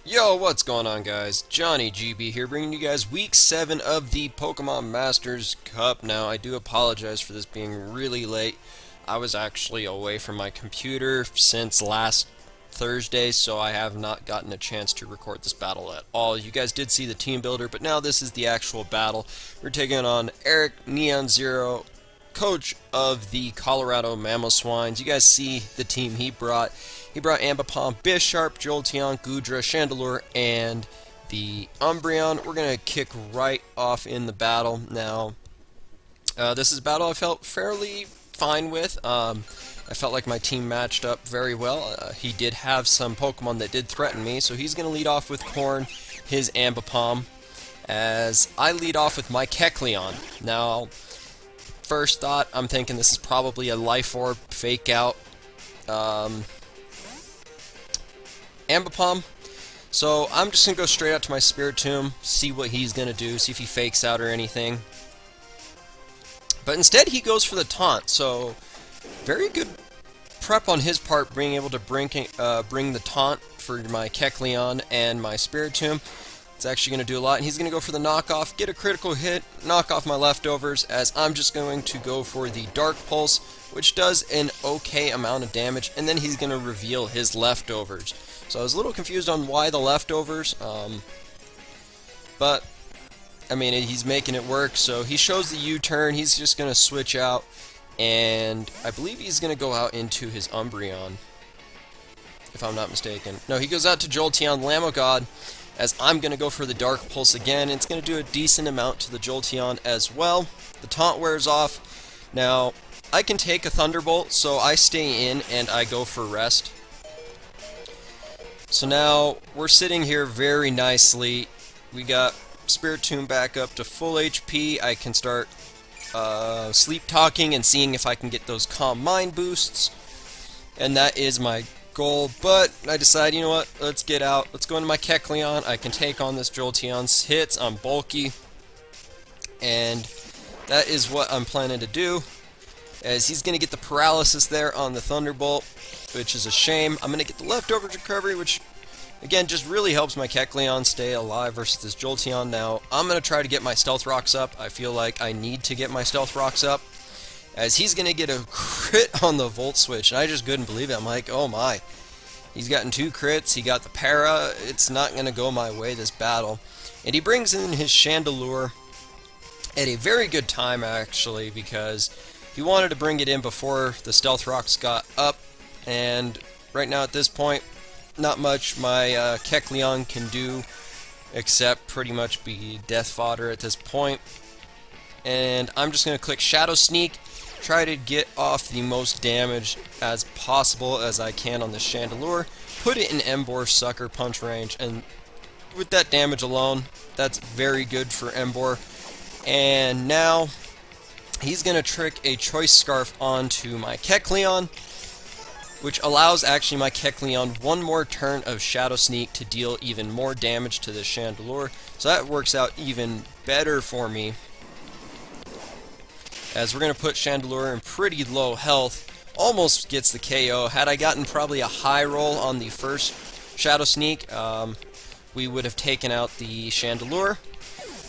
Yo, what's going on, guys? Johnny GB here, bringing you guys week 7 of the Pokemon Masters Cup. Now, I do apologize for this being really late. I was actually away from my computer since last Thursday, so I have not gotten a chance to record this battle at all. You guys did see the team builder, but now this is the actual battle. We're taking on Eric Neon Zero, coach of the Colorado Mamoswines. You guys see the team he brought. He brought Ambipom, Bisharp, Jolteon, Goodra, Chandelure, and the Umbreon. We're going to kick right off in the battle. Now, this is a battle I felt fairly fine with. I felt like my team matched up very well. He did have some Pokemon that did threaten me, so he's going to lead off with Corn, his Ambipom, as I lead off with my Kecleon. Now, first thought, I'm thinking this is probably a Life Orb fake out Ambipom. So I'm just going to go straight out to my Spiritomb, see what he's going to do, see if he fakes out or anything. But instead he goes for the taunt, so very good prep on his part, being able to bring the taunt for my Kecleon and my Spiritomb. It's actually going to do a lot, and he's going to go for the knockoff, get a critical hit, knock off my leftovers, as I'm just going to go for the Dark Pulse, which does an okay amount of damage, and then he's going to reveal his leftovers. So I was a little confused on why the leftovers, but, I mean, he's making it work, so he shows the U-turn, he's just going to switch out, and I believe he's going to go out into his Umbreon, if I'm not mistaken. No, he goes out to Jolteon Lamogod, as I'm going to go for the Dark Pulse again. It's going to do a decent amount to the Jolteon as well. The taunt wears off. Now, I can take a Thunderbolt, so I stay in and I go for rest. So now, we're sitting here very nicely. We got Spiritomb back up to full HP. I can start sleep talking and seeing if I can get those Calm Mind boosts. And that is my goal, but I decide, you know what, let's get out. Let's go into my Kecleon. I can take on this Jolteon's hits. I'm bulky. And that is what I'm planning to do, as he's going to get the paralysis there on the Thunderbolt, which is a shame. I'm going to get the leftover recovery, which, again, just really helps my Kecleon stay alive versus this Jolteon. Now, I'm going to try to get my Stealth Rocks up. I feel like I need to get my Stealth Rocks up, as he's going to get a crit on the Volt Switch, and I just couldn't believe it. I'm like, oh my. He's gotten 2 crits, he got the para, it's not going to go my way this battle. And he brings in his Chandelure at a very good time, actually, because he wanted to bring it in before the Stealth Rocks got up, and right now at this point, not much my Kecleon can do, except pretty much be death fodder at this point. And I'm just going to click Shadow Sneak, try to get off the most damage as possible as I can on the Chandelure, put it in Emboar Sucker Punch range, and with that damage alone, that's very good for Emboar. And now, he's going to trick a Choice Scarf onto my Kecleon, which allows actually my Kecleon one more turn of Shadow Sneak to deal even more damage to the Chandelure, so that works out even better for me, as we're going to put Chandelure in pretty low health. Almost gets the KO. Had I gotten probably a high roll on the first Shadow Sneak, we would have taken out the Chandelure.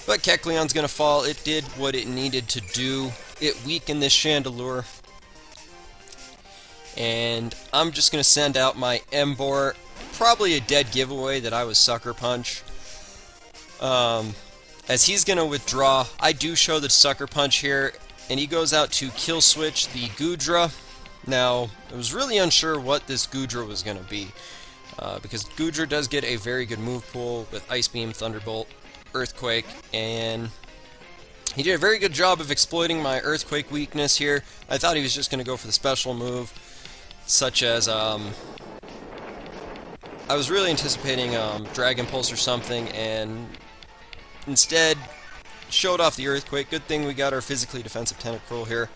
But Kecleon's going to fall. It did what it needed to do. It weakened this Chandelure. And I'm just going to send out my Emboar. Probably a dead giveaway that I was Sucker Punch. As he's going to withdraw, I do show the Sucker Punch here, and he goes out to Kill Switch the Goodra. Now, I was really unsure what this Goodra was going to be, because Goodra does get a very good move pool with Ice Beam, Thunderbolt, Earthquake, and he did a very good job of exploiting my Earthquake weakness here. I thought he was just going to go for the special move, such as, I was really anticipating Dragon Pulse or something, and instead showed off the Earthquake. Good thing we got our physically defensive Tentacruel here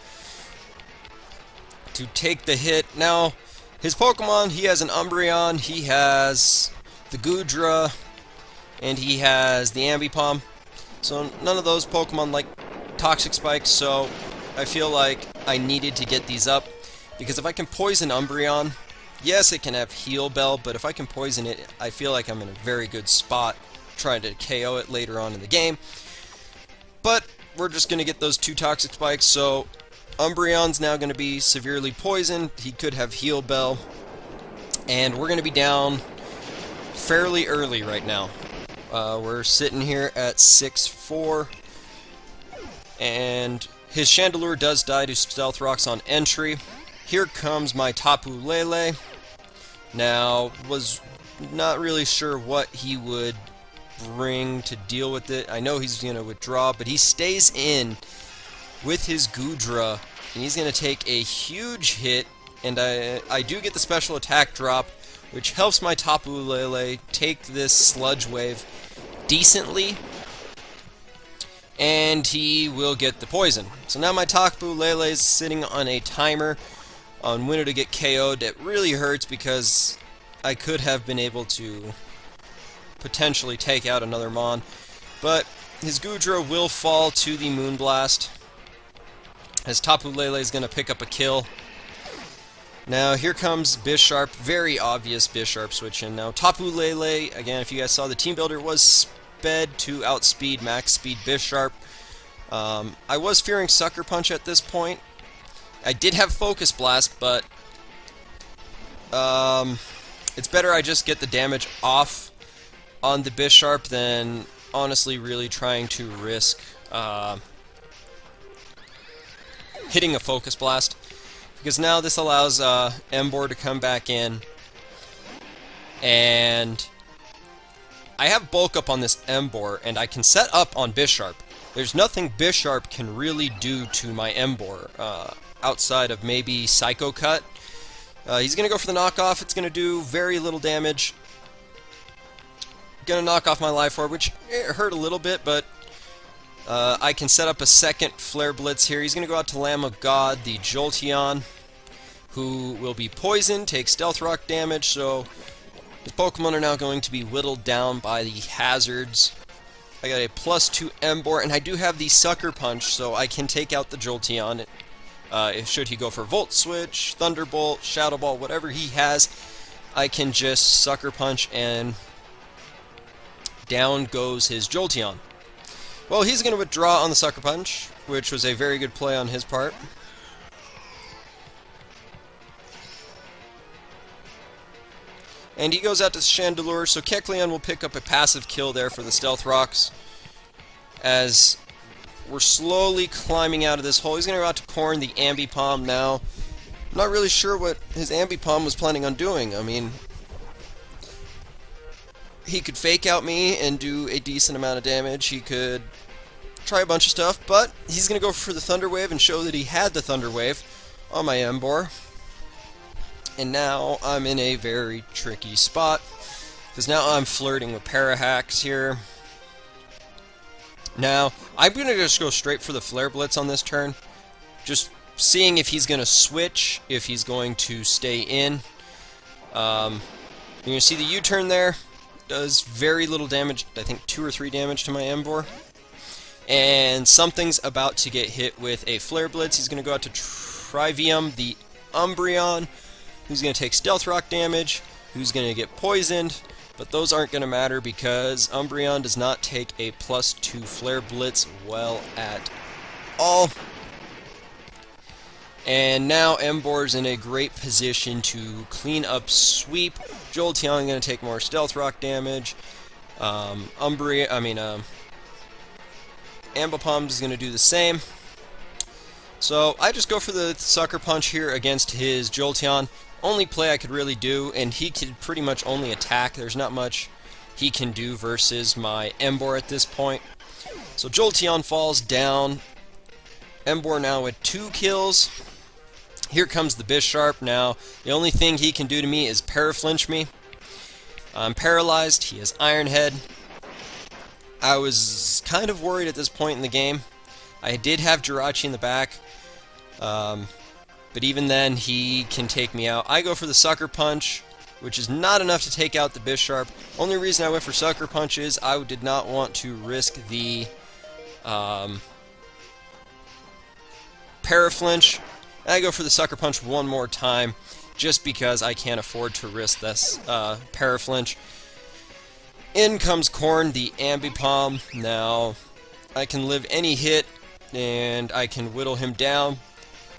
to take the hit. Now, his Pokemon, he has an Umbreon, he has the Goodra, and he has the Ambipom. So none of those Pokemon like Toxic Spikes, so I feel like I needed to get these up, because if I can poison Umbreon, Yes, it can have Heal Bell, but if I can poison it, I feel like I'm in a very good spot trying to KO it later on in the game. But we're just going to get those 2 Toxic Spikes, so Umbreon's now going to be severely poisoned. He could have Heal Bell, and we're going to be down fairly early right now. We're sitting here at 6-4, and his Chandelure does die to Stealth Rocks on entry. Here comes my Tapu Lele. Now, was not really sure what he would bring to deal with it. I know he's going to withdraw, but he stays in with his Goodra, and he's going to take a huge hit, and I do get the special attack drop, which helps my Tapu Lele take this Sludge Wave decently, and he will get the poison. So now my Tapu Lele is sitting on a timer on when to get KO'd. It really hurts because I could have been able to potentially take out another Mon, but his Goodra will fall to the Moonblast as Tapu Lele is going to pick up a kill. Now here comes Bisharp, very obvious Bisharp switch in. Now Tapu Lele, again, if you guys saw, the team builder was sped to outspeed max speed Bisharp. I was fearing Sucker Punch at this point. I did have Focus Blast, but it's better I just get the damage off on the Bisharp than honestly really trying to risk hitting a Focus Blast. Because now this allows Emboar to come back in, and I have Bulk Up on this Emboar, and I can set up on Bisharp. There's nothing Bisharp can really do to my Emboar, outside of maybe Psycho Cut. He's going to go for the knockoff. It's going to do very little damage. Going to knock off my Life Orb, which it hurt a little bit, but I can set up a second Flare Blitz here. He's going to go out to Lamb of God, the Jolteon, who will be poisoned, take Stealth Rock damage, so his Pokemon are now going to be whittled down by the hazards. I got a +2 Emboar, and I do have the Sucker Punch, so I can take out the Jolteon. Should he go for Volt Switch, Thunderbolt, Shadow Ball, whatever he has, I can just Sucker Punch, and down goes his Jolteon. Well, he's going to withdraw on the Sucker Punch, which was a very good play on his part. And he goes out to Chandelure, so Kecleon will pick up a passive kill there for the Stealth Rocks. As we're slowly climbing out of this hole, he's going to go out to Corn, the Ambipom now. I'm not really sure what his Ambipom was planning on doing. I mean, he could fake out me and do a decent amount of damage. He could try a bunch of stuff, but he's going to go for the Thunder Wave and show that he had the Thunder Wave on my Emboar. And now I'm in a very tricky spot, because now I'm flirting with Parahacks here. Now, I'm going to just go straight for the Flare Blitz on this turn, just seeing if he's going to switch, if he's going to stay in. You're going to see the U-turn there. Does very little damage, I think 2 or 3 damage to my Emboar. And something's about to get hit with a Flare Blitz. He's going to go out to Trivium, the Umbreon, who's going to take Stealth Rock damage, who's going to get poisoned, but those aren't going to matter because Umbreon does not take a +2 Flare Blitz well at all. And now Emboar's in a great position to clean up sweep. Jolteon going to take more Stealth Rock damage. Ambipom is going to do the same. So I just go for the Sucker Punch here against his Jolteon. Only play I could really do, and he could pretty much only attack. There's not much he can do versus my Emboar at this point. So Jolteon falls down. Emboar now with 2 kills. Here comes the Bisharp now. The only thing he can do to me is Paraflinch me. I'm paralyzed. He has Iron Head. I was kind of worried at this point in the game. I did have Jirachi in the back. But even then, he can take me out. I go for the Sucker Punch, which is not enough to take out the Bisharp. Only reason I went for Sucker Punch is I did not want to risk the Paraflinch. I go for the Sucker Punch one more time. just because I can't afford to risk this paraflinch. In comes Corn, the Ambipom. Now, I can live any hit, and I can whittle him down,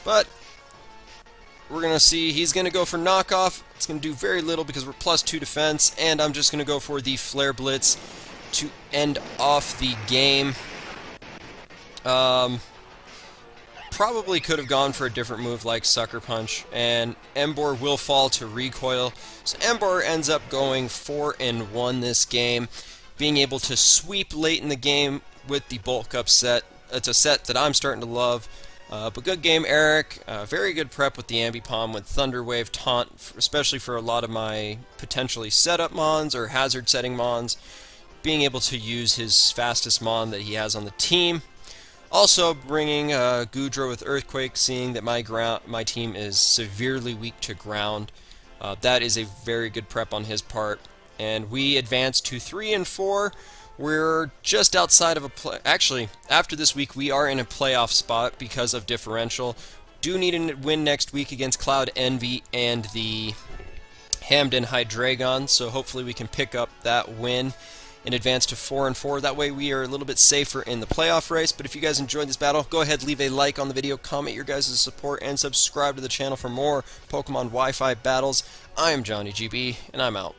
but we're going to see he's going to go for knockoff. It's going to do very little because we're +2 defense, and I'm just going to go for the Flare Blitz to end off the game. Probably could have gone for a different move like Sucker Punch, and Emboar will fall to recoil. So Emboar ends up going 4-1 this game, being able to sweep late in the game with the bulk up set. It's a set that I'm starting to love. But good game, Eric. Very good prep with the Ambipom with Thunder Wave Taunt, especially for a lot of my potentially setup mons or hazard setting mons. Being able to use his fastest mon that he has on the team. Also bringing Goodra with Earthquake, seeing that my team is severely weak to ground. That is a very good prep on his part. And we advance to 3-4. We're just outside of actually, after this week, we are in a playoff spot because of differential. Do need a win next week against Cloud Envy and the Hamden Hydreigon, so hopefully we can pick up that win and advance to 4-4. That way we are a little bit safer in the playoff race. But if you guys enjoyed this battle, go ahead, leave a like on the video, comment your guys' support, and subscribe to the channel for more Pokemon Wi-Fi battles. I am Johnny GB, and I'm out.